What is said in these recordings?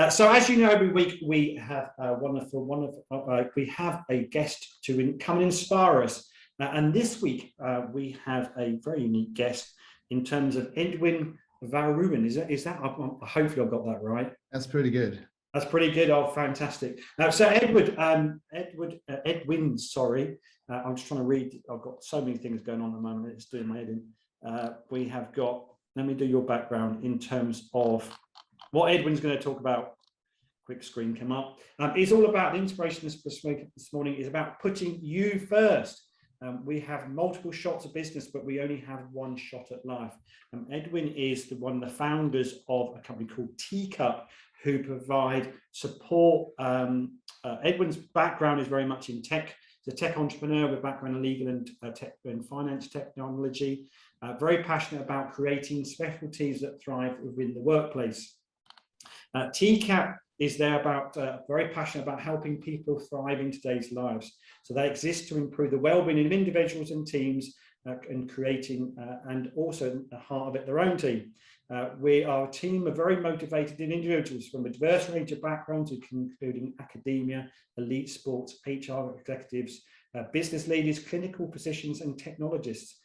So as you know, every week we have we have a guest to come and inspire us. And this week we have a very unique guest in terms of Edwyn Van Rooyen. Is that? Hopefully I've got that right. That's pretty good. That's pretty good. Oh, fantastic. So Edwyn, sorry. I'm just trying to read. I've got so many things going on at the moment. It's doing my head in. We have got, let me do your background in terms of what Edwyn's going to talk about. Quick screen come up. It's all about the inspiration this morning is about putting you first. We have multiple shots of business, but we only have one shot at life. Edwyn is one of the founders of a company called Teacup, who provide support. Edwyn's background is very much in tech. He's a tech entrepreneur with background in legal and tech and finance technology. Very passionate about creating specialties that thrive within the workplace. Teacup is there about very passionate about helping people thrive in today's lives. So they exist to improve the well-being of individuals and teams and creating and also the heart of it, their own team. We are a team of very motivated individuals from a diverse range of backgrounds, including academia, elite sports, HR executives, business leaders, clinical positions, and technologists.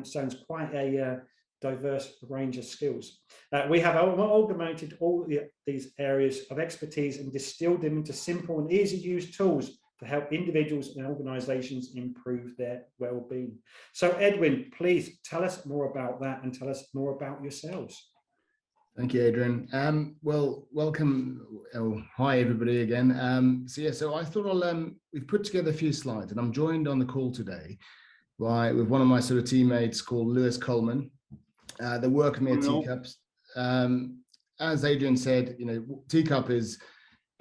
Sounds quite a diverse range of skills. We have amalgamated all these areas of expertise and distilled them into simple and easy to use tools to help individuals and organizations improve their well-being. So Edwyn, please tell us more about that and tell us more about yourselves. Thank you, Adrian. Well, welcome. Oh, hi, everybody again. So I thought we've put together a few slides, and I'm joined on the call today with one of my sort of teammates called Lewis Coleman. They work with me at Teacups. As Adrian said, Teacup is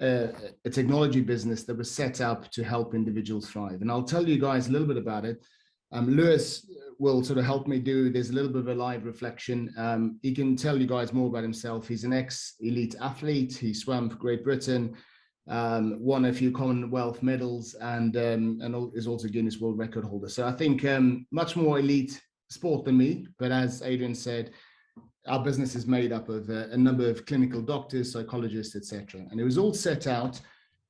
a technology business that was set up to help individuals thrive. And I'll tell you guys a little bit about it. Lewis will sort of help me there's a little bit of a live reflection. He can tell you guys more about himself. He's an ex-elite athlete. He swam for Great Britain, won a few Commonwealth medals, and is also Guinness World Record holder. So I think much more elite sport than me, but as Adrian said, our business is made up of a number of clinical doctors, psychologists, etc. And it was all set out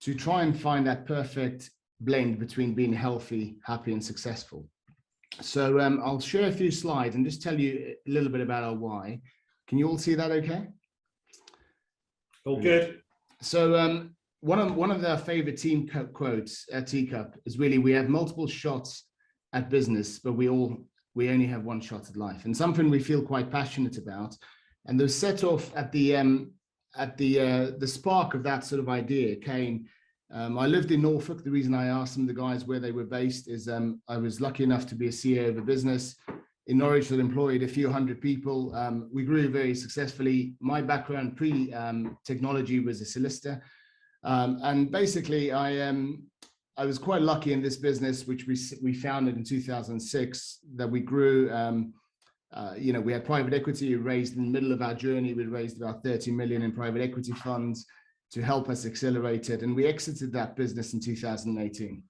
to try and find that perfect blend between being healthy, happy, and successful. So I'll share a few slides and just tell you a little bit about our why. Can you all see that okay? All good. So one of our favorite team quotes at Teacup is really, we have multiple shots at business, but we only have one shot at life, and something we feel quite passionate about. And the set off at the spark of that sort of idea came. I lived in Norfolk. The reason I asked some of the guys where they were based is I was lucky enough to be a CEO of a business in Norwich that employed a few hundred people. We grew very successfully. My background pre-technology was a solicitor, and basically I was quite lucky in this business, which we founded in 2006, that we grew. We had private equity. We raised in the middle of our journey. We raised about 30 million in private equity funds to help us accelerate it. And we exited that business in 2018.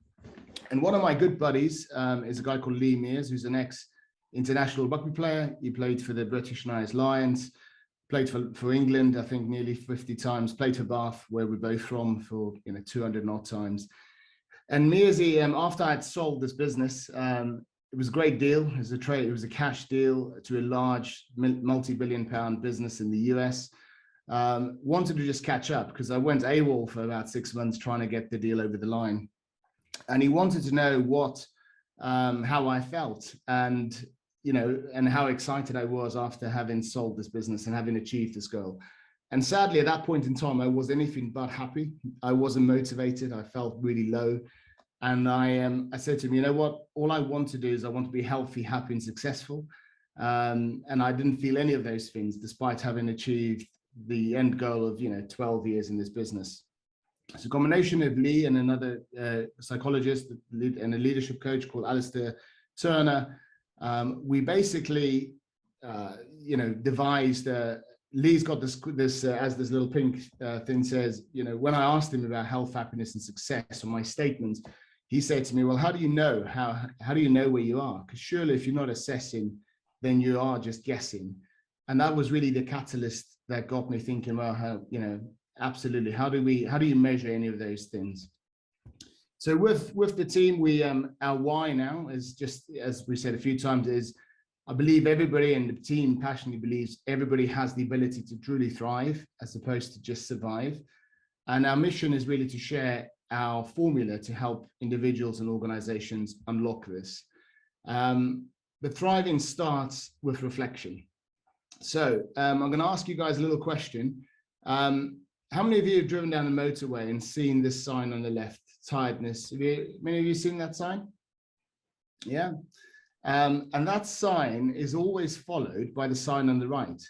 And one of my good buddies is a guy called Lee Mears, who's an ex-international rugby player. He played for the British and Irish Lions, played for England, I think nearly 50 times, played for Bath, where we're both from, for 200 and odd times. And Mearsy, after I had sold this business, it was a great deal. It was a cash deal to a large multi-billion-pound business in the US. Wanted to just catch up because I went AWOL for about 6 months trying to get the deal over the line. And he wanted to know how I felt and how excited I was after having sold this business and having achieved this goal. And sadly, at that point in time, I was anything but happy. I wasn't motivated. I felt really low. And I said to him, you know what? All I want to do is I want to be healthy, happy, and successful. And I didn't feel any of those things, despite having achieved the end goal of 12 years in this business. It's a combination of Lee and another psychologist and a leadership coach called Alistair Turner. We basically, devised. Lee's got this as this little pink thing says. When I asked him about health, happiness, and success on my statements, he said to me, "Well, how do you know? How do you know where you are? Because surely, if you're not assessing, then you are just guessing." And that was really the catalyst that got me thinking, well, absolutely. How do you measure any of those things? So with the team, we our why now is just, as we said a few times, is I believe everybody in the team passionately believes everybody has the ability to truly thrive as opposed to just survive. And our mission is really to share our formula to help individuals and organizations unlock this. But thriving starts with reflection. So I'm going to ask you guys a little question. How many of you have driven down the motorway and seen this sign on the left, tiredness? Many of you seen that sign? Yeah. And that sign is always followed by the sign on the right.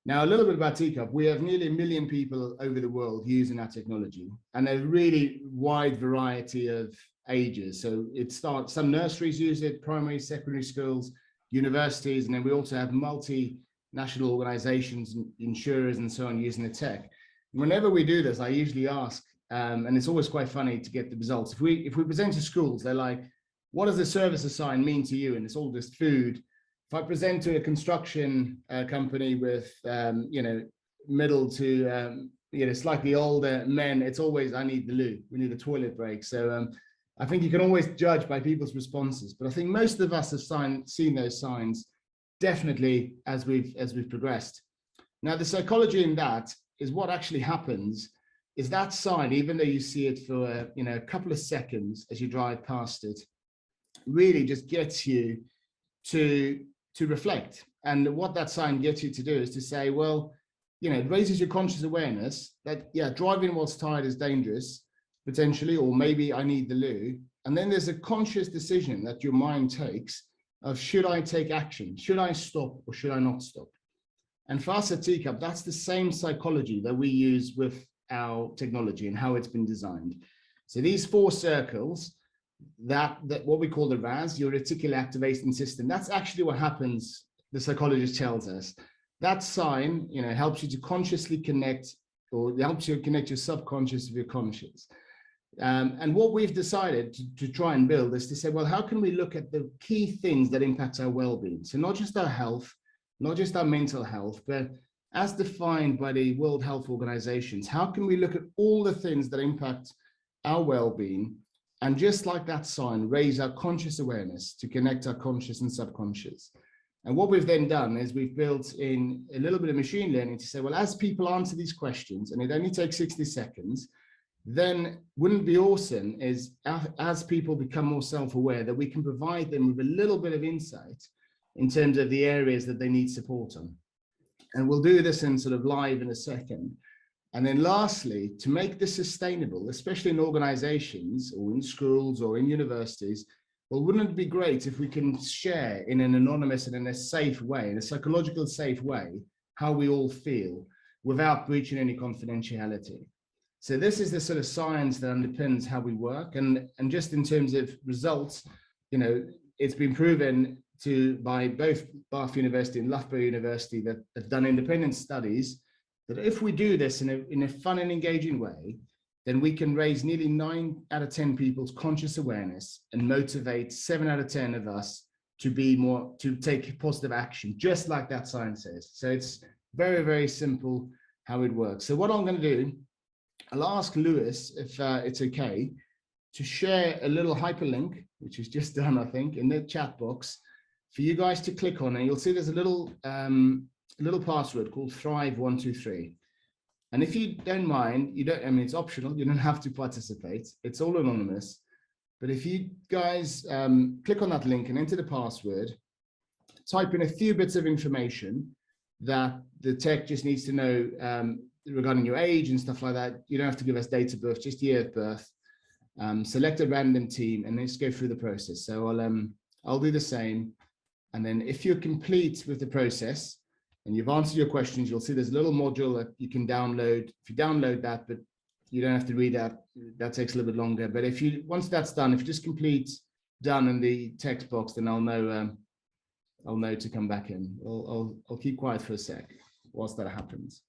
Now, a little bit about Teacup. We have nearly 1 million people over the world using our technology, and a really wide variety of ages. So it starts, some nurseries use it, primary, secondary schools, universities, and then we also have multinational organizations, insurers, and so on using the tech. Whenever we do this, I usually ask, and it's always quite funny to get the results. If we present to schools, they're like, what does the services sign mean to you? And it's all just food. If I present to a construction company with, middle to, slightly older men, it's always, I need the loo, we need a toilet break. So I think you can always judge by people's responses, but I think most of us have seen those signs definitely as we've progressed. Now, the psychology in that is what actually happens is that sign, even though you see it for a couple of seconds as you drive past it, really just gets you to reflect. And what that sign gets you to do is to say, well, it raises your conscious awareness that, yeah, driving whilst tired is dangerous, potentially, or maybe I need the loo. And then there's a conscious decision that your mind takes of, should I take action? Should I stop or should I not stop? And for us at Teacup, that's the same psychology that we use with our technology and how it's been designed. So these 4 circles, that what we call the RAS, your reticular activating system, that's actually what happens, the psychologist tells us. That sign, helps you to consciously connect, or helps you connect your subconscious with your conscious. And what we've decided to try and build is to say, well, how can we look at the key things that impact our well-being? So not just our health, not just our mental health, but as defined by the World Health Organizations, how can we look at all the things that impact our well-being, and just like that sign, raise our conscious awareness to connect our conscious and subconscious? And what we've then done is we've built in a little bit of machine learning to say, well, as people answer these questions, and it only takes 60 seconds, then wouldn't it be awesome is as people become more self-aware that we can provide them with a little bit of insight in terms of the areas that they need support on. And we'll do this in sort of live in a second. And then lastly, to make this sustainable, especially in organizations or in schools or in universities, well, wouldn't it be great if we can share in an anonymous and in a safe way, in a psychological safe way, how we all feel without breaching any confidentiality? So this is the sort of science that underpins how we work. And just in terms of results, it's been proven by both Bath University and Loughborough University that have done independent studies that if we do this in a fun and engaging way, then we can raise nearly 9 out of 10 people's conscious awareness and motivate 7 out of 10 of us to take positive action, just like that sign says. So it's very, very simple how it works. So what I'm going to do, I'll ask Lewis if it's okay to share a little hyperlink, which is just done, I think, in the chat box for you guys to click on, and you'll see there's a little password called Thrive123. And if you don't mind, it's optional, you don't have to participate, it's all anonymous. But if you guys click on that link and enter the password, type in a few bits of information that the tech just needs to know regarding your age and stuff like that. You don't have to give us date of birth, just year of birth. Select a random team and let's go through the process. So I'll do the same. And then if you're complete with the process and you've answered your questions, you'll see there's a little module that you can download. If you download that, but you don't have to read that, that takes a little bit longer. But once that's done, if you just complete done in the text box, then I'll know to come back in. I'll keep quiet for a sec whilst that happens.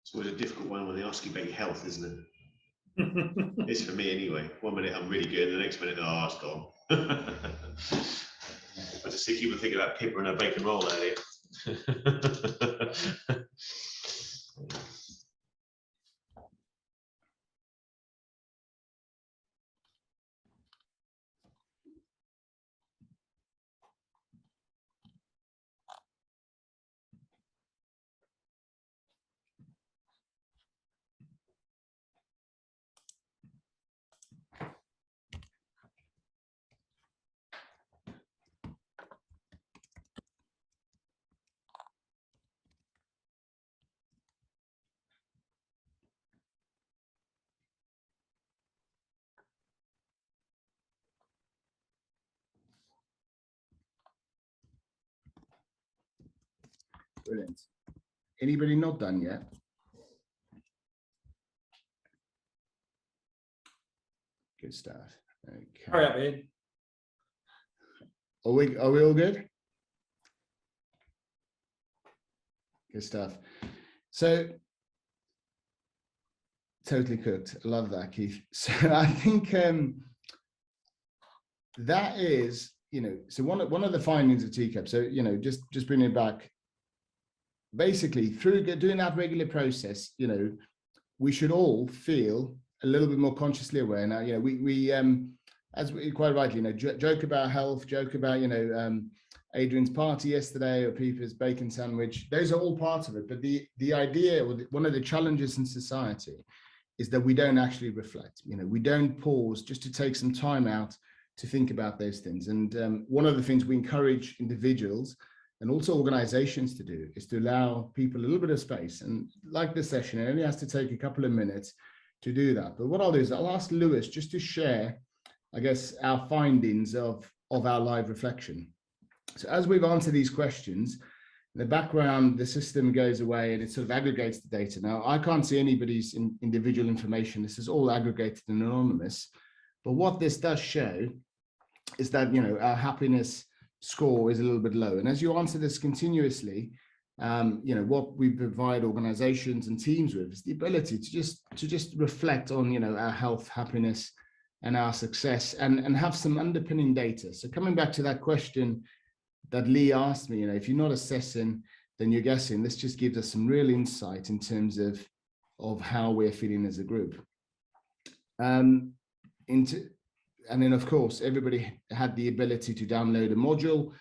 It's always a difficult one when they ask you about your health, isn't it? It's for me anyway. 1 minute I'm really good, the next minute, oh, it's gone. I just keep on thinking about Pippa and her bacon roll earlier. Brilliant. Anybody not done yet? Good stuff. Okay. Hurry up, Ian. Are we all good? Good stuff. So totally cooked. I love that, Keith. So I think that is, so one of the findings of TCAP. So just bringing it back. Basically, through doing that regular process, we should all feel a little bit more consciously aware. Now, we as we quite rightly, joke about health, joke about, Adrian's party yesterday or Pippa's bacon sandwich. Those are all part of it. But the idea, or one of the challenges in society, is that we don't actually reflect. We don't pause just to take some time out to think about those things. And one of the things we encourage individuals and also organizations to do is to allow people a little bit of space. And like this session, it only has to take a couple of minutes to do that. But what I'll do is I'll ask Lewis just to share, I guess, our findings of our live reflection. So as we've answered these questions, in the background, the system goes away and it sort of aggregates the data. Now, I can't see anybody's individual information. This is all aggregated and anonymous. But what this does show is that, our happiness score is a little bit low. And as you answer this continuously, what we provide organizations and teams with is the ability to just reflect on, our health, happiness, and our success, and have some underpinning data. So coming back to that question that Lee asked me, if you're not assessing, then you're guessing. This just gives us some real insight in terms of how we're feeling as a group. And then, of course, everybody had the ability to download a module,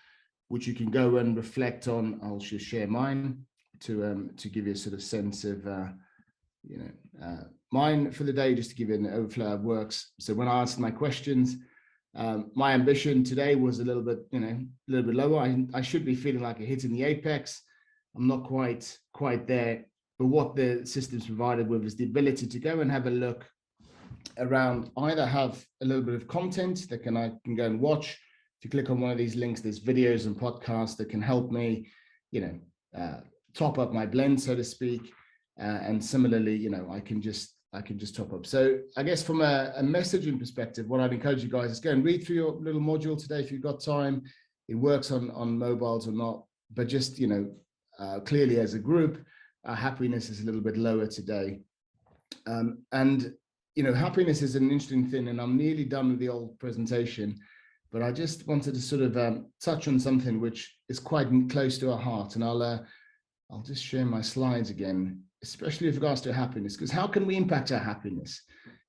which you can go and reflect on. I'll just share mine to give you a sort of sense of, mine for the day, just to give you an overflow of works. So when I answered my questions, my ambition today was a little bit lower. I should be feeling like a hit in the apex. I'm not quite there. But what the system's provided with is the ability to go and have a look around, either have a little bit of content that I can go and watch. If you click on one of these links, there's videos and podcasts that can help me, top up my blend, so to speak. And similarly, I can just top up. So I guess from a messaging perspective, what I'd encourage you guys is go and read through your little module today if you've got time. It works on mobiles or not, but just, clearly as a group, our happiness is a little bit lower today. And happiness is an interesting thing, and I'm nearly done with the old presentation, but I just wanted to sort of touch on something which is quite close to our heart. And I'll just share my slides again, especially with regards to happiness, because how can we impact our happiness?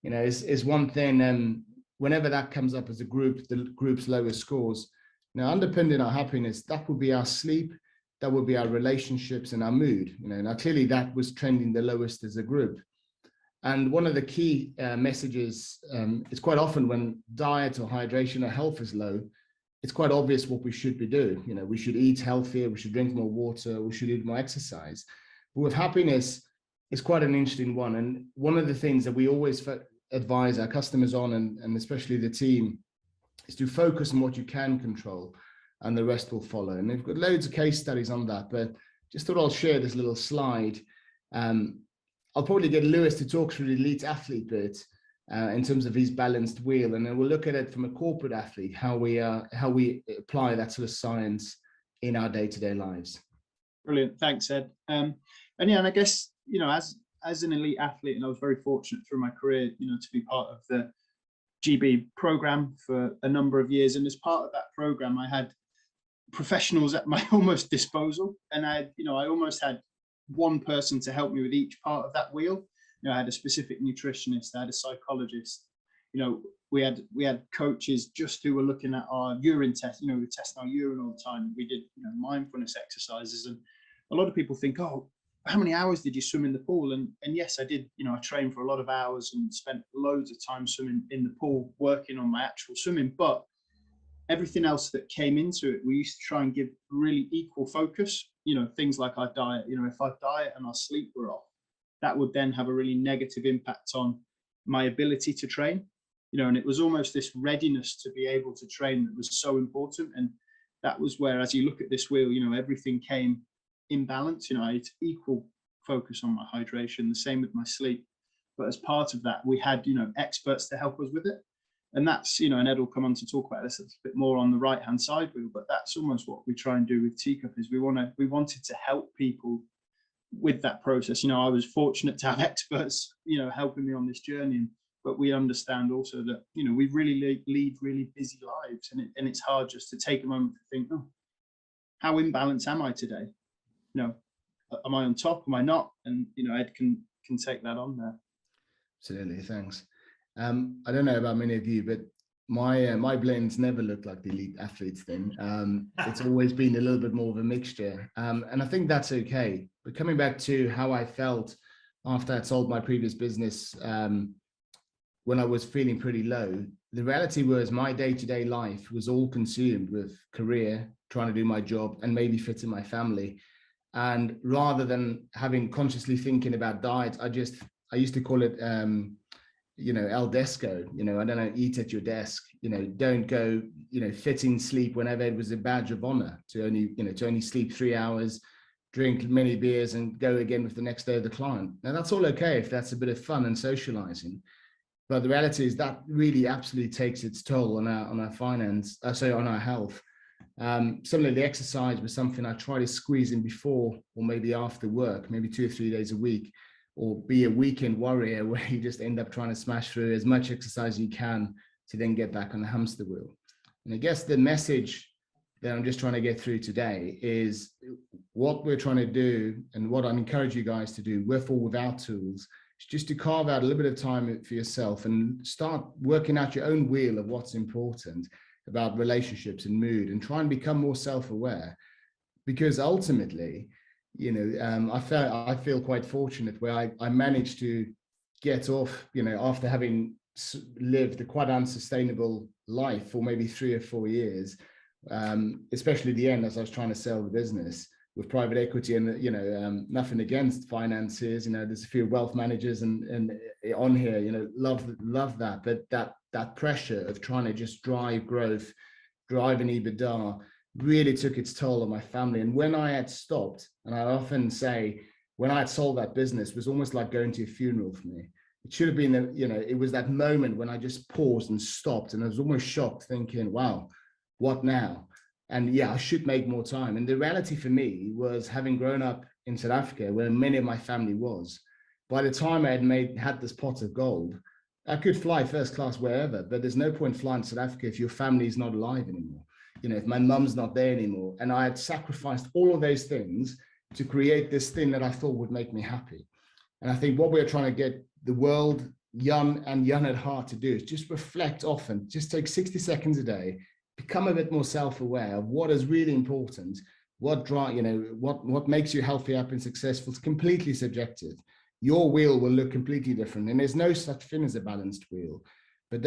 Is one thing, whenever that comes up as a group, the group's lowest scores. Now, underpinning our happiness, that would be our sleep, that would be our relationships and our mood. Now clearly that was trending the lowest as a group. And one of the key messages is quite often when diet or hydration or health is low, it's quite obvious what we should be doing. We should eat healthier, we should drink more water, we should do more exercise. But with happiness, it's quite an interesting one. And one of the things that we always advise our customers on, and especially the team, is to focus on what you can control, and the rest will follow. And they've got loads of case studies on that, but just thought I'll share this little slide. I'll probably get Lewis to talk through the elite athlete bit in terms of his balanced wheel, and then we'll look at it from a corporate athlete, how we apply that sort of science in our day-to-day lives. Brilliant, thanks, Ed. And yeah, and I guess as as an elite athlete, and I was very fortunate through my career, to be part of the GB program for a number of years. And as part of that program, I had professionals at my almost disposal, and I almost had one person to help me with each part of that wheel. I had a specific nutritionist, I had a psychologist. We had coaches just who were looking at our urine test. We test our urine all the time. We did mindfulness exercises, and a lot of people think, oh, how many hours did you swim in the pool? And yes, I did. I trained for a lot of hours and spent loads of time swimming in the pool, working on my actual swimming. But everything else that came into it, we used to try and give really equal focus. Things like our diet. If our diet and our sleep were off, that would then have a really negative impact on my ability to train. And it was almost this readiness to be able to train that was so important. And that was where, as you look at this wheel, everything came in balance. I had equal focus on my hydration, the same with my sleep. But as part of that, we had, experts to help us with it. And that's, and Ed will come on to talk about this a bit more on the right-hand side wheel, but that's almost what we try and do with Teacup, is we wanted to help people with that process. I was fortunate to have experts, helping me on this journey, but we understand also that, we really lead really busy lives, and it's hard just to take a moment to think, oh, how in balance am I today? Am I on top? Am I not? And, Ed can take that on there. Absolutely, thanks. I don't know about many of you, but my blends never look like the elite athletes then. It's always been a little bit more of a mixture. And I think that's okay. But coming back to how I felt after I'd sold my previous business, when I was feeling pretty low, the reality was my day-to-day life was all consumed with career, trying to do my job, and maybe fit in my family. And rather than consciously thinking about diet, I used to call it, el desco, I don't know, eat at your desk, don't go, fit in sleep whenever it was a badge of honor to only sleep 3 hours, drink many beers and go again with the next day of the client. Now that's all okay if that's a bit of fun and socializing. But the reality is that really absolutely takes its toll on our finance, on our health. Similarly, exercise was something I try to squeeze in before or maybe after work, maybe 2 or 3 days a week, or be a weekend warrior where you just end up trying to smash through as much exercise as you can to then get back on the hamster wheel. And I guess the message that I'm just trying to get through today is what we're trying to do, and what I encourage you guys to do with or without tools, is just to carve out a little bit of time for yourself and start working out your own wheel of what's important about relationships and mood, and try and become more self-aware. Because ultimately, I feel quite fortunate where I managed to get off, after having lived a quite unsustainable life for maybe 3 or 4 years, especially the end as I was trying to sell the business with private equity, and nothing against finances, there's a few wealth managers and on here, love that, but that pressure of trying to just drive growth, drive an EBITDA really took its toll on my family. And when I had stopped, and I often say, when I had sold that business, it was almost like going to a funeral for me. It should have been, it was that moment when I just paused and stopped, and I was almost shocked, thinking, wow, what now? And yeah, I should make more time. And the reality for me was, having grown up in South Africa, where many of my family was, by the time I had this pot of gold, I could fly first class wherever, but there's no point flying to South Africa if your family is not alive anymore. If my mum's not there anymore. And I had sacrificed all of those things to create this thing that I thought would make me happy. And I think what we're trying to get the world, young at heart, to do is just reflect often, just take 60 seconds a day, become a bit more self-aware of what is really important, what makes you healthy, happy, and successful. It's completely subjective. Your wheel will look completely different, and there's no such thing as a balanced wheel. But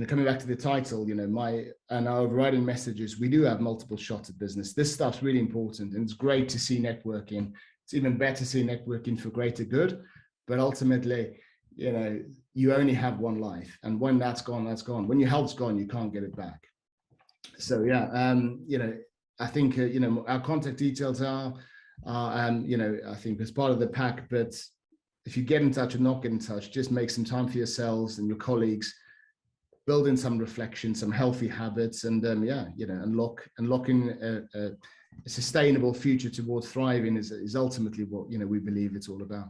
coming back to the title, and our overriding messages, we do have multiple shots at business. This stuff's really important, and it's great to see networking. It's even better to see networking for greater good. But ultimately, you only have one life, and when that's gone, that's gone. When your health's gone, you can't get it back. So yeah, I think our contact details are, I think as part of the pack. But if you get in touch or not get in touch, just make some time for yourselves and your colleagues. Build in some reflection, some healthy habits, and unlocking a sustainable future towards thriving is ultimately what we believe it's all about.